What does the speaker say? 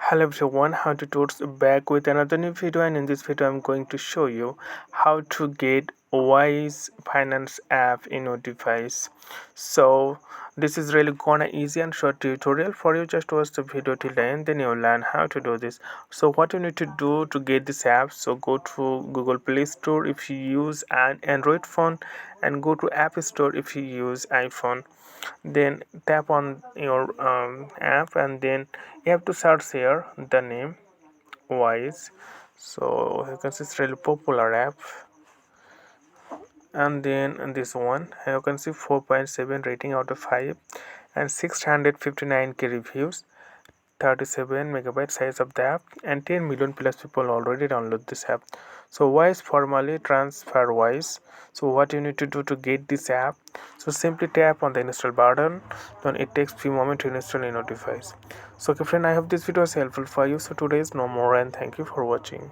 Hello everyone, how to towards back with another new video, and in this video I'm going to show you how to get Wise Finance app in your device. So this is really gonna easy and short tutorial for you. Just watch the video till the end, then you'll learn how to do this. So what you need to do to get this app, so go to Google Play Store if you use an Android phone, and go to App Store if you use iPhone. Then tap on your app, and then you have to search here the name Wise. So you can see it's really popular app. And then this one you can see 4.7 rating out of 5 and 659k reviews, 37 megabyte size of the app, and 10 million plus people already download this app. So Wise, formerly TransferWise. So what you need to do to get this app, so simply tap on the install button, then it takes few moments to install in your device. So okay friend, I hope this video is helpful for you. So today is no more, and thank you for watching.